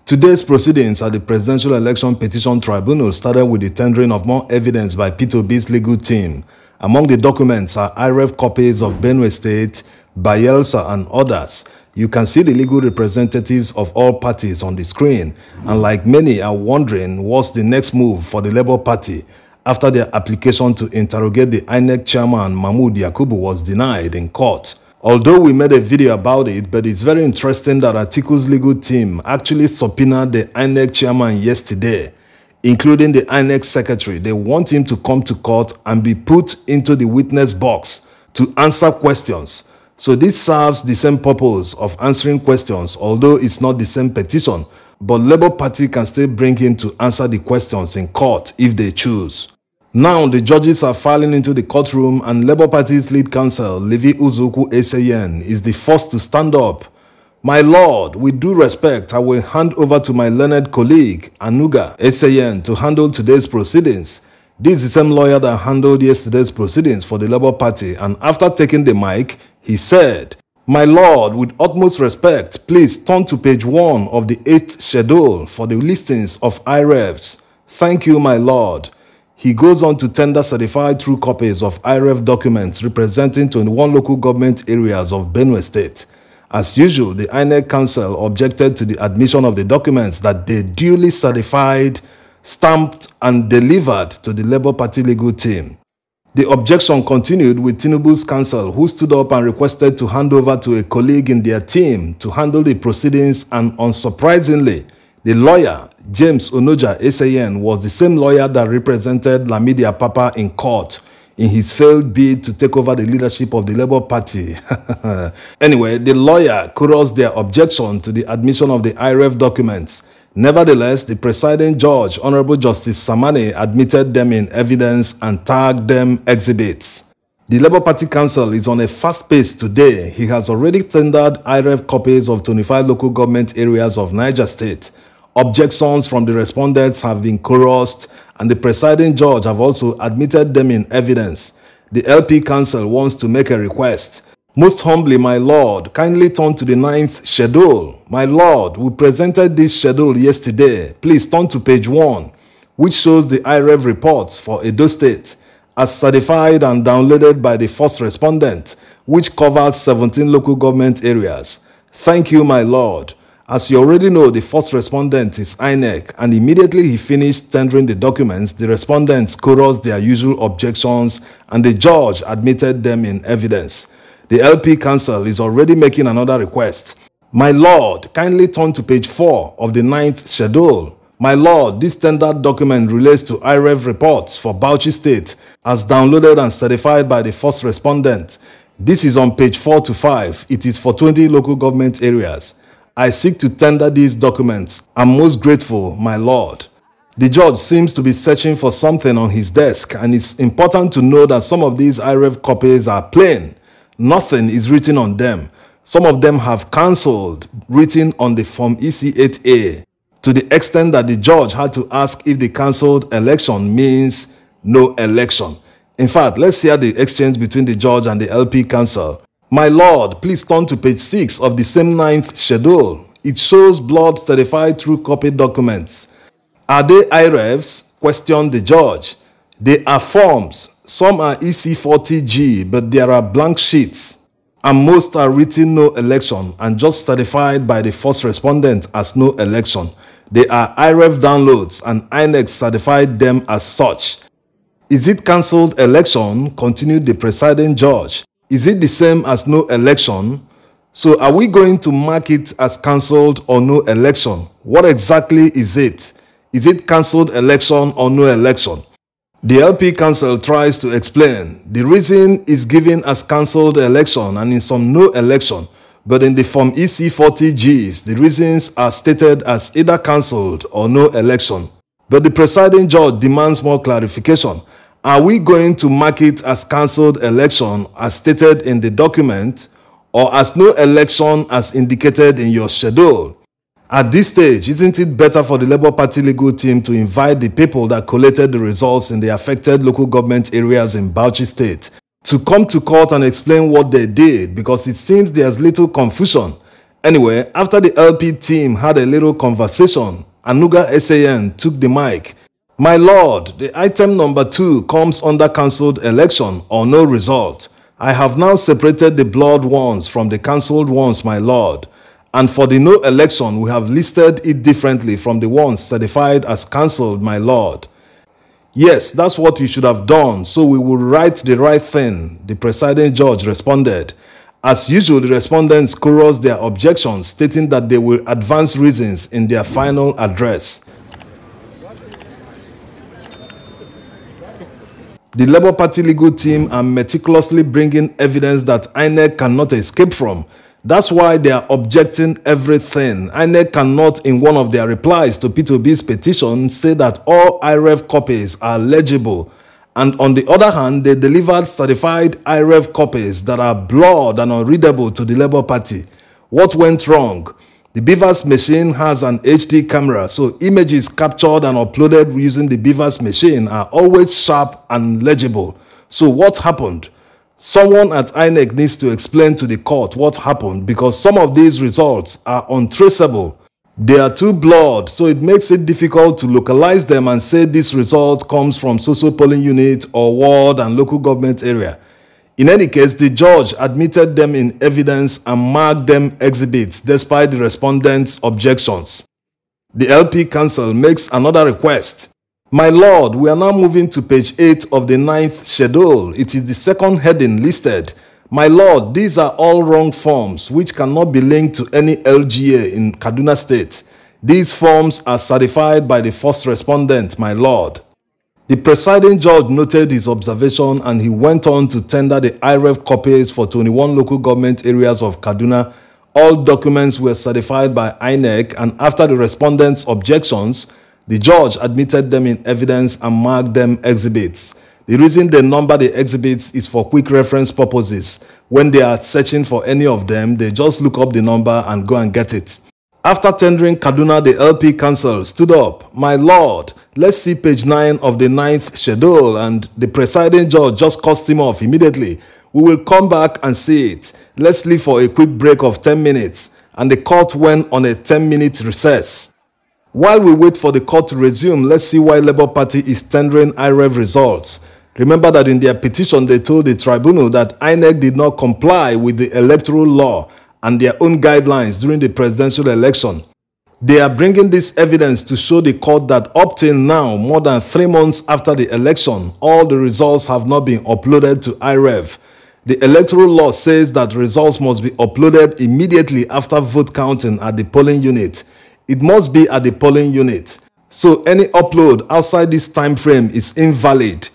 Today's proceedings at the Presidential Election Petition Tribunal started with the tendering of more evidence by P2B's legal team. Among the documents are IREF copies of Benue State, Bayelsa, and others. You can see the legal representatives of all parties on the screen, and like many are wondering what's the next move for the Labour Party after their application to interrogate the INEC chairman Mahmood Yakubu was denied in court. Although we made a video about it, but it's very interesting that Atiku's legal team actually subpoenaed the INEC chairman yesterday, including the INEC secretary. They want him to come to court and be put into the witness box to answer questions. So this serves the same purpose of answering questions, although it's not the same petition, but Labour Party can still bring him to answer the questions in court if they choose. Now, the judges are filing into the courtroom, and Labour Party's lead counsel, Levi Uzuku Eseyen, is the first to stand up. My lord, with due respect, I will hand over to my learned colleague, Anuga Eseyen, to handle today's proceedings. This is the same lawyer that handled yesterday's proceedings for the Labour Party, and after taking the mic, he said, "My lord, with utmost respect, please turn to page 1 of the 8th schedule for the listings of IREFs. Thank you, my lord." He goes on to tender certified true copies of IREF documents representing 21 local government areas of Benue State. As usual, the INEC Council objected to the admission of the documents that they duly certified, stamped, and delivered to the Labour Party legal team. The objection continued with Tinubu's counsel, who stood up and requested to hand over to a colleague in their team to handle the proceedings, and unsurprisingly, the lawyer, James Onoja Eseyen, was the same lawyer that represented Lamidi Apapa in court in his failed bid to take over the leadership of the Labour Party. Anyway, the lawyer chorused their objection to the admission of the IREF documents. Nevertheless, the presiding judge, Honorable Justice Samane, admitted them in evidence and tagged them exhibits. The Labour Party Council is on a fast pace today. He has already tendered IREF copies of 25 local government areas of Niger State. Objections from the respondents have been chorused, and the presiding judge have also admitted them in evidence. The LP Council wants to make a request. Most humbly, my lord, kindly turn to the 9th schedule. My lord, we presented this schedule yesterday. Please turn to page 1, which shows the IREF reports for Edo State, as certified and downloaded by the first respondent, which covers 17 local government areas. Thank you, my lord. As you already know, the first respondent is INEC, and immediately he finished tendering the documents, the respondents chorused their usual objections, and the judge admitted them in evidence. The LP Council is already making another request. My lord, kindly turn to page 4 of the 9th schedule. My lord, this tendered document relates to IREF reports for Bauchi State, as downloaded and certified by the first respondent. This is on page 4 to 5. It is for 20 local government areas. I seek to tender these documents. I'm most grateful, my lord. The judge seems to be searching for something on his desk, and it's important to know that some of these IREF copies are plain. Nothing is written on them. Some of them have cancelled, written on the Form EC8A, to the extent that the judge had to ask if the cancelled election means no election. In fact, let's hear the exchange between the judge and the LP Council. My lord, please turn to page 6 of the same 9th schedule. It shows blood certified true copy documents. Are they IREFs? Questioned the judge. They are forms. Some are EC40G, but there are blank sheets. And most are written no election and just certified by the first respondent as no election. They are IREF downloads, and INEC certified them as such. Is it cancelled election? Continued the presiding judge. Is it the same as no election? So are we going to mark it as cancelled or no election? What exactly is it? Is it cancelled election or no election? The LP Council tries to explain. The reason is given as cancelled election and in some no election, but in the Form EC40Gs, the reasons are stated as either cancelled or no election. But the presiding judge demands more clarification. Are we going to mark it as cancelled election as stated in the document, or as no election as indicated in your schedule? At this stage, isn't it better for the Labour Party legal team to invite the people that collated the results in the affected local government areas in Bauchi State to come to court and explain what they did, because it seems there's little confusion. Anyway, after the LP team had a little conversation, Anuga SAN took the mic. My lord, the item number 2 comes under cancelled election or no result. I have now separated the blood ones from the cancelled ones, my lord. And for the no election, we have listed it differently from the ones certified as cancelled, my lord. Yes, that's what you should have done, so we will write the right thing, the presiding judge responded. As usual, the respondents chorused their objections, stating that they will advance reasons in their final address. The Labour Party legal team are meticulously bringing evidence that INEC cannot escape from. That's why they are objecting everything. INEC cannot, in one of their replies to P2B's petition, say that all IREV copies are legible. And on the other hand, they delivered certified IREV copies that are blurred and unreadable to the Labour Party. What went wrong? The Beavers machine has an HD camera, so images captured and uploaded using the Beavers machine are always sharp and legible. So what happened? Someone at INEC needs to explain to the court what happened, because some of these results are untraceable. They are too blurred, so it makes it difficult to localize them and say this result comes from social polling unit or ward and local government area. In any case, the judge admitted them in evidence and marked them exhibits despite the respondents' objections. The LP Council makes another request. My lord, we are now moving to page 8 of the 9th schedule. It is the second heading listed. My lord, these are all wrong forms which cannot be linked to any LGA in Kaduna State. These forms are certified by the first respondent, my lord. The presiding judge noted his observation and he went on to tender the IREV copies for 21 local government areas of Kaduna. All documents were certified by INEC, and after the respondents' objections, the judge admitted them in evidence and marked them exhibits. The reason they number the exhibits is for quick reference purposes. When they are searching for any of them, they just look up the number and go and get it. After tendering Kaduna, the LP Council stood up. My lord, let's see page 9 of the 9th schedule, and the presiding judge just cussed him off immediately. We will come back and see it. Let's leave for a quick break of 10 minutes. And the court went on a 10-minute recess. While we wait for the court to resume, let's see why Labour Party is tendering IREV results. Remember that in their petition, they told the tribunal that INEC did not comply with the electoral law and their own guidelines during the presidential election. They are bringing this evidence to show the court that up till now, more than 3 months after the election, all the results have not been uploaded to IREV. The electoral law says that results must be uploaded immediately after vote counting at the polling unit. It must be at the polling unit. So any upload outside this time frame is invalid.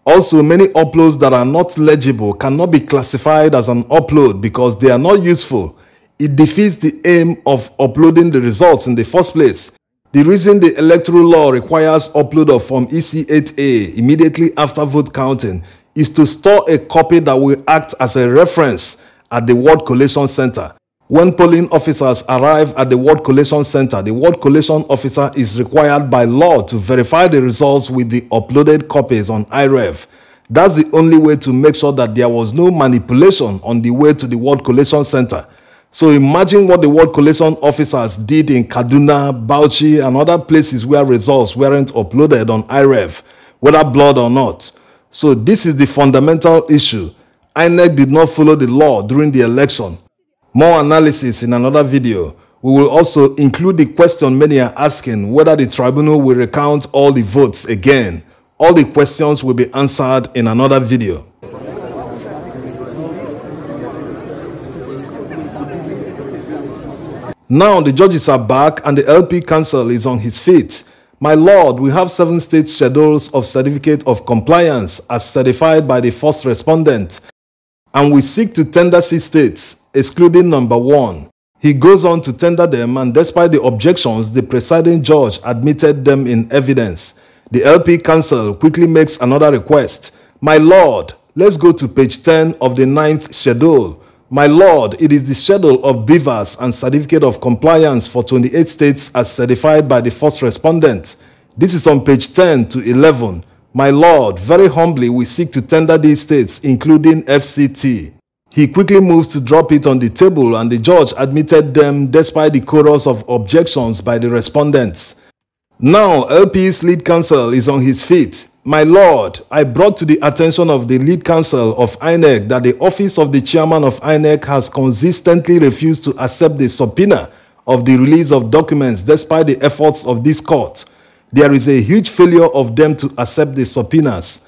Also, many uploads that are not legible cannot be classified as an upload because they are not useful. It defeats the aim of uploading the results in the first place. The reason the electoral law requires upload of Form EC8A immediately after vote counting is to store a copy that will act as a reference at the ward collation center. When polling officers arrive at the ward collation center, the ward collation officer is required by law to verify the results with the uploaded copies on IREV. That's the only way to make sure that there was no manipulation on the way to the ward collation center. So imagine what the ward collation officers did in Kaduna, Bauchi, and other places where results weren't uploaded on IREV, whether blood or not. So this is the fundamental issue. INEC did not follow the law during the election. More analysis in another video. We will also include the question many are asking whether the tribunal will recount all the votes again. All the questions will be answered in another video. Now the judges are back and the LP Council is on his feet. My lord, we have 7 state schedules of certificate of compliance as certified by the first respondent, and we seek to tender 6 states, excluding number 1. He goes on to tender them, and despite the objections, the presiding judge admitted them in evidence. The LP Council quickly makes another request. My lord, let's go to page 10 of the 9th schedule. My lord, it is the schedule of beavers and certificate of compliance for 28 states as certified by the first respondent. This is on page 10 to 11. My lord, very humbly we seek to tender these states, including FCT. He quickly moves to drop it on the table, and the judge admitted them despite the chorus of objections by the respondents. Now, LP's lead counsel is on his feet. My lord, I brought to the attention of the lead counsel of INEC that the office of the chairman of INEC has consistently refused to accept the subpoena of the release of documents despite the efforts of this court. There is a huge failure of them to accept the subpoenas.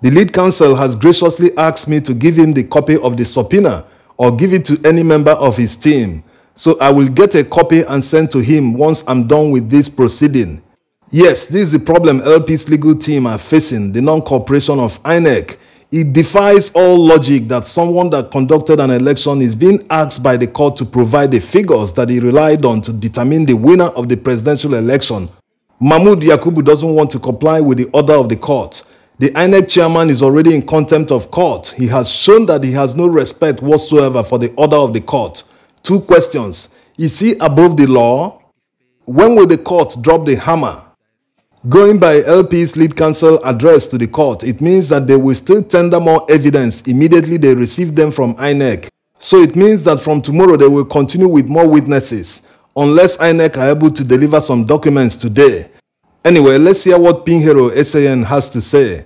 The lead counsel has graciously asked me to give him the copy of the subpoena or give it to any member of his team. So I will get a copy and send to him once I'm done with this proceeding. Yes, this is the problem LP's legal team are facing, the non-cooperation of INEC. It defies all logic that someone that conducted an election is being asked by the court to provide the figures that he relied on to determine the winner of the presidential election. Mahmoud Yakubu doesn't want to comply with the order of the court. The INEC chairman is already in contempt of court. He has shown that he has no respect whatsoever for the order of the court. 2 questions. Is he above the law? When will the court drop the hammer? Going by LP's lead counsel address to the court, it means that they will still tender more evidence immediately they receive them from INEC. So it means that from tomorrow they will continue with more witnesses, unless INEC are able to deliver some documents today. Anyway, let's hear what Pinheiro SAN has to say.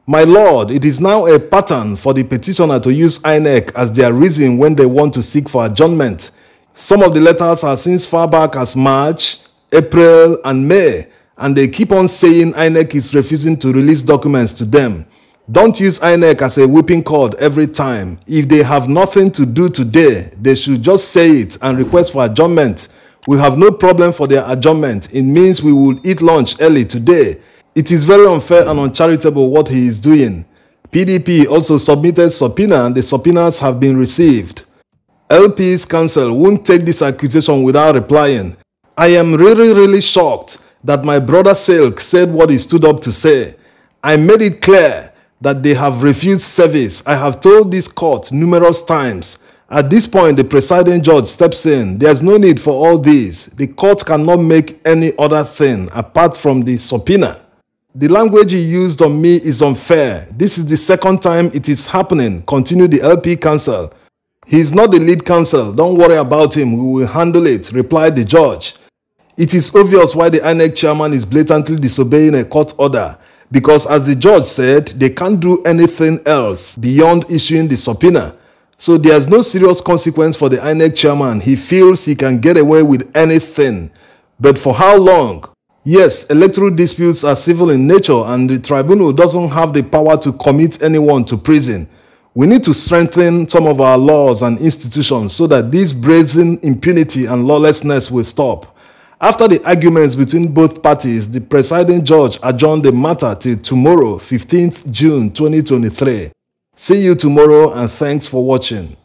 My lord, it is now a pattern for the petitioner to use INEC as their reason when they want to seek for adjournment. Some of the letters are since far back as March, April, and May, and they keep on saying INEC is refusing to release documents to them. Don't use INEC as a whipping cord every time. If they have nothing to do today, they should just say it and request for adjournment. We have no problem for their adjournment. It means we will eat lunch early today. It is very unfair and uncharitable what he is doing. PDP also submitted subpoena and the subpoenas have been received. LP's counsel won't take this accusation without replying. I am really shocked that my brother Silk said what he stood up to say. I made it clear that they have refused service. I have told this court numerous times. At this point, the presiding judge steps in. There's no need for all this. The court cannot make any other thing apart from the subpoena. The language he used on me is unfair. This is the second time it is happening, continued the LP counsel. He is not the lead counsel. Don't worry about him. We will handle it, replied the judge. It is obvious why the INEC chairman is blatantly disobeying a court order, because as the judge said, they can't do anything else beyond issuing the subpoena. So there's no serious consequence for the INEC chairman. He feels he can get away with anything. But for how long? Yes, electoral disputes are civil in nature and the tribunal doesn't have the power to commit anyone to prison. We need to strengthen some of our laws and institutions so that this brazen impunity and lawlessness will stop. After the arguments between both parties, the presiding judge adjourned the matter till tomorrow, 15th June 2023. See you tomorrow and thanks for watching.